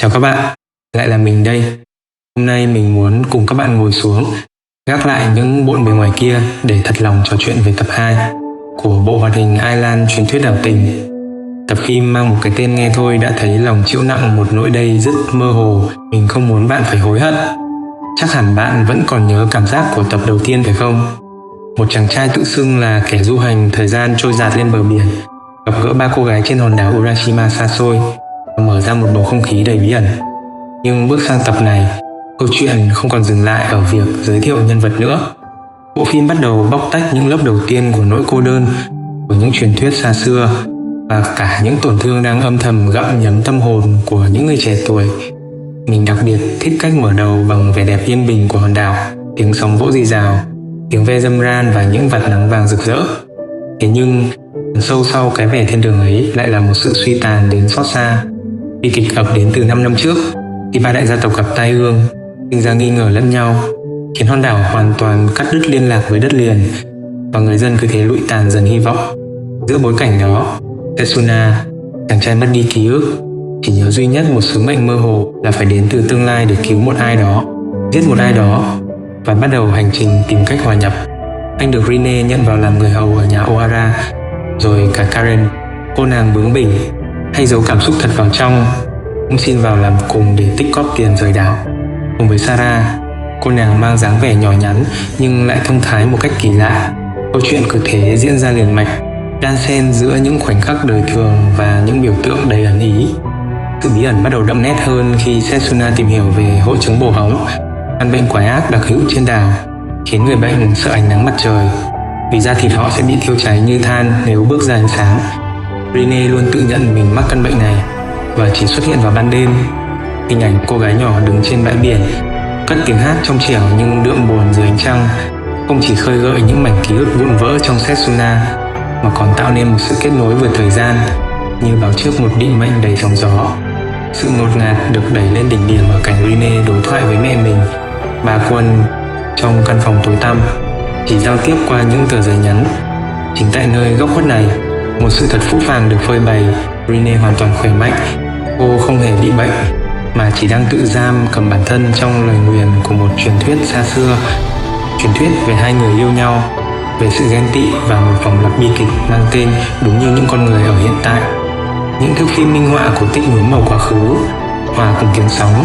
Chào các bạn, lại là mình đây. Hôm nay mình muốn cùng các bạn ngồi xuống, gác lại những bộn bề ngoài kia để thật lòng trò chuyện về tập 2 của bộ hoạt hình Island truyền thuyết ảo tình. Tập phim mang một cái tên nghe thôi đã thấy lòng chịu nặng một nỗi đầy rất mơ hồ. Mình không muốn bạn phải hối hận. Chắc hẳn bạn vẫn còn nhớ cảm giác của tập đầu tiên phải không? Một chàng trai tự xưng là kẻ du hành thời gian trôi dạt lên bờ biển, gặp gỡ ba cô gái trên hòn đảo Urashima xa xôi và mở ra một bầu không khí đầy bí ẩn. Nhưng bước sang tập này, câu chuyện không còn dừng lại ở việc giới thiệu nhân vật nữa. Bộ phim bắt đầu bóc tách những lớp đầu tiên của nỗi cô đơn, của những truyền thuyết xa xưa và cả những tổn thương đang âm thầm gặm nhấm tâm hồn của những người trẻ tuổi. Mình đặc biệt thích cách mở đầu bằng vẻ đẹp yên bình của hòn đảo, tiếng sóng vỗ rì rào, tiếng ve râm ran và những vạt nắng vàng rực rỡ. Thế nhưng sâu sau cái vẻ thiên đường ấy lại là một sự suy tàn đến xót xa. Bi kịch ập đến từ 5 năm trước, khi ba đại gia tộc gặp tai ương, sinh ra nghi ngờ lẫn nhau, khiến hòn đảo hoàn toàn cắt đứt liên lạc với đất liền, và người dân cứ thế lụi tàn dần hy vọng. Giữa bối cảnh đó, Setsuna, chàng trai mất đi ký ức, chỉ nhớ duy nhất một sứ mệnh mơ hồ là phải đến từ tương lai để cứu một ai đó, giết một ai đó và bắt đầu hành trình tìm cách hòa nhập. Anh được Rine nhận vào làm người hầu ở nhà Ohara, rồi cả Karen, cô nàng bướng bỉnh, hay giấu cảm xúc thật vào trong, cũng xin vào làm cùng để tích cóp tiền rời đảo. Cùng với Sarah, cô nàng mang dáng vẻ nhỏ nhắn nhưng lại thông thái một cách kỳ lạ. Câu chuyện cứ thế diễn ra liền mạch, đan xen giữa những khoảnh khắc đời thường và những biểu tượng đầy ẩn ý. Sự bí ẩn bắt đầu đậm nét hơn khi Setsuna tìm hiểu về hội chứng bồ hóng, căn bệnh quái ác đặc hữu trên đảo, khiến người bệnh sợ ánh nắng mặt trời, vì da thịt họ sẽ bị thiêu cháy như than nếu bước ra ánh sáng. Rine luôn tự nhận mình mắc căn bệnh này và chỉ xuất hiện vào ban đêm. Hình ảnh cô gái nhỏ đứng trên bãi biển, cất tiếng hát trong trẻo nhưng đượm buồn dưới ánh trăng, không chỉ khơi gợi những mảnh ký ức vụn vỡ trong Setsuna mà còn tạo nên một sự kết nối vượt thời gian, như báo trước một định mệnh đầy sóng gió. Sự ngột ngạt được đẩy lên đỉnh điểm ở cảnh Rine đối thoại với mẹ mình, bà Quân, trong căn phòng tối tăm, chỉ giao tiếp qua những tờ giấy nhắn. Chính tại nơi góc khuất này, một sự thật phũ phàng được phơi bày. Rine hoàn toàn khỏe mạnh, cô không hề bị bệnh, mà chỉ đang tự giam cầm bản thân trong lời nguyền của một truyền thuyết xa xưa. Truyền thuyết về hai người yêu nhau, về sự ghen tị và một vòng lặp bi kịch mang tên đúng như những con người ở hiện tại. Những thước phim minh họa của tích nhuốm màu quá khứ, hòa cùng tiếng sóng,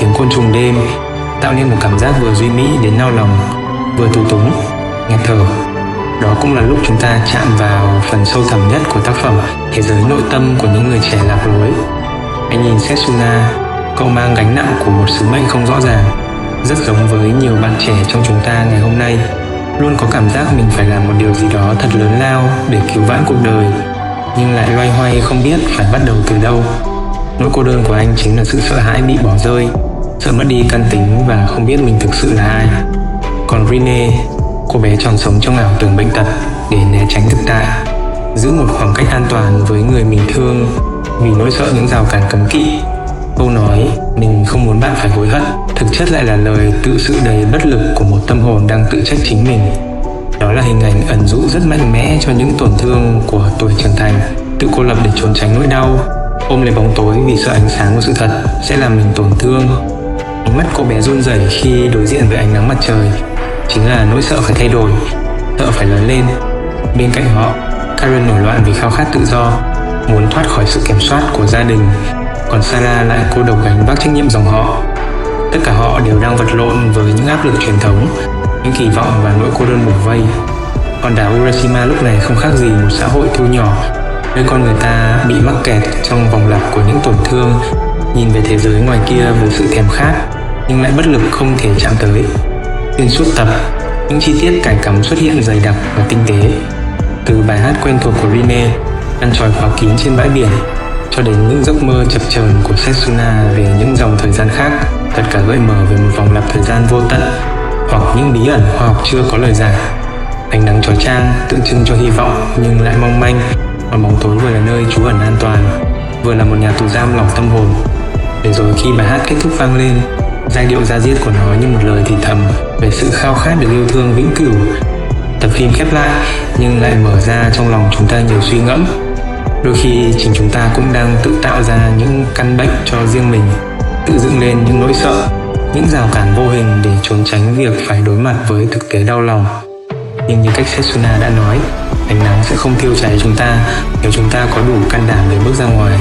tiếng côn trùng đêm, tạo nên một cảm giác vừa duy mỹ đến nao lòng, vừa tù túng, nghẹt thở. Đó cũng là lúc chúng ta chạm vào phần sâu thẳm nhất của tác phẩm, thế giới nội tâm của những người trẻ lạc lối. Anh nhìn Setsuna, cậu mang gánh nặng của một sứ mệnh không rõ ràng, rất giống với nhiều bạn trẻ trong chúng ta ngày hôm nay, luôn có cảm giác mình phải làm một điều gì đó thật lớn lao để cứu vãn cuộc đời, nhưng lại loay hoay không biết phải bắt đầu từ đâu. Nỗi cô đơn của anh chính là sự sợ hãi bị bỏ rơi, sợ mất đi căn tính và không biết mình thực sự là ai. Còn Rine, cô bé tròn sống trong ảo tưởng bệnh tật để né tránh thực tại, giữ một khoảng cách an toàn với người mình thương vì nỗi sợ những rào cản cấm kỵ. Câu nói "mình không muốn bạn phải hối hận" thực chất lại là lời tự sự đầy bất lực của một tâm hồn đang tự trách chính mình. Đó là hình ảnh ẩn dụ rất mạnh mẽ cho những tổn thương của tuổi trưởng thành, tự cô lập để trốn tránh nỗi đau, ôm lấy bóng tối vì sợ ánh sáng của sự thật sẽ làm mình tổn thương. Ánh mắt cô bé run rẩy khi đối diện với ánh nắng mặt trời chính là nỗi sợ phải thay đổi, sợ phải lớn lên. Bên cạnh họ, Karen nổi loạn vì khao khát tự do, muốn thoát khỏi sự kiểm soát của gia đình, còn Sarah lại cô độc gánh vác trách nhiệm dòng họ. Tất cả họ đều đang vật lộn với những áp lực truyền thống, những kỳ vọng và nỗi cô đơn bủa vây. Hòn đảo Urashima lúc này không khác gì một xã hội thu nhỏ, nơi con người ta bị mắc kẹt trong vòng lặp của những tổn thương, nhìn về thế giới ngoài kia với sự thèm khát nhưng lại bất lực không thể chạm tới. Xuyên suốt tập, những chi tiết cài cắm xuất hiện dày đặc và tinh tế, từ bài hát quen thuộc của Rine, ăn tròi khóa kín trên bãi biển, cho đến những giấc mơ chập chờn của Setsuna về những dòng thời gian khác, tất cả gợi mở về một vòng lặp thời gian vô tận hoặc những bí ẩn khoa học chưa có lời giải. Ánh nắng chói chang tượng trưng cho hy vọng nhưng lại mong manh, còn bóng tối vừa là nơi trú ẩn an toàn, vừa là một nhà tù giam lòng tâm hồn. Để rồi khi bài hát kết thúc vang lên, giai điệu da diết của nó như một lời thì thầm về sự khao khát được yêu thương vĩnh cửu. Tập phim khép lại nhưng lại mở ra trong lòng chúng ta nhiều suy ngẫm. Đôi khi chính chúng ta cũng đang tự tạo ra những căn bệnh cho riêng mình, tự dựng lên những nỗi sợ, những rào cản vô hình để trốn tránh việc phải đối mặt với thực tế đau lòng. Nhưng như cách Setsuna đã nói, ánh nắng sẽ không thiêu cháy chúng ta nếu chúng ta có đủ can đảm để bước ra ngoài.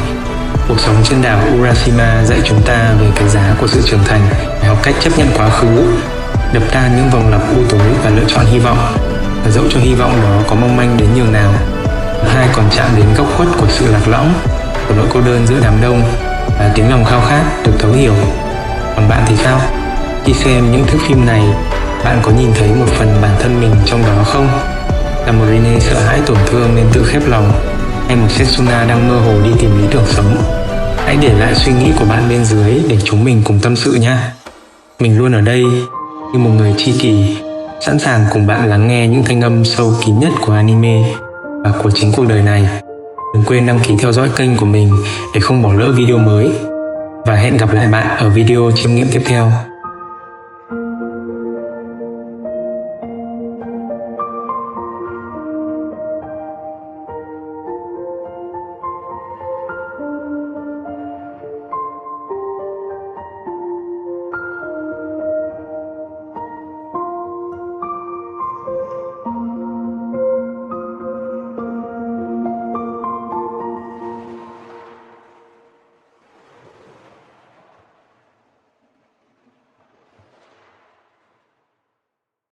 Cuộc sống trên đảo Urashima dạy chúng ta về cái giá của sự trưởng thành, để học cách chấp nhận quá khứ, đập tan những vòng lặp u tối và lựa chọn hy vọng. Và dẫu cho hy vọng đó có mong manh đến nhường nào, hai còn chạm đến góc khuất của sự lạc lõng, của nỗi cô đơn giữa đám đông và tiếng lòng khao khát được thấu hiểu. Còn bạn thì sao? Khi xem những thước phim này, bạn có nhìn thấy một phần bản thân mình trong đó không? Là một Rine sợ hãi tổn thương nên tự khép lòng, hay một Setsuna đang mơ hồ đi tìm lý tưởng sống? Hãy để lại suy nghĩ của bạn bên dưới để chúng mình cùng tâm sự nha. Mình luôn ở đây như một người tri kỷ, sẵn sàng cùng bạn lắng nghe những thanh âm sâu kín nhất của anime và của chính cuộc đời này. Đừng quên đăng ký theo dõi kênh của mình để không bỏ lỡ video mới. Và hẹn gặp lại bạn ở video chiêm nghiệm tiếp theo.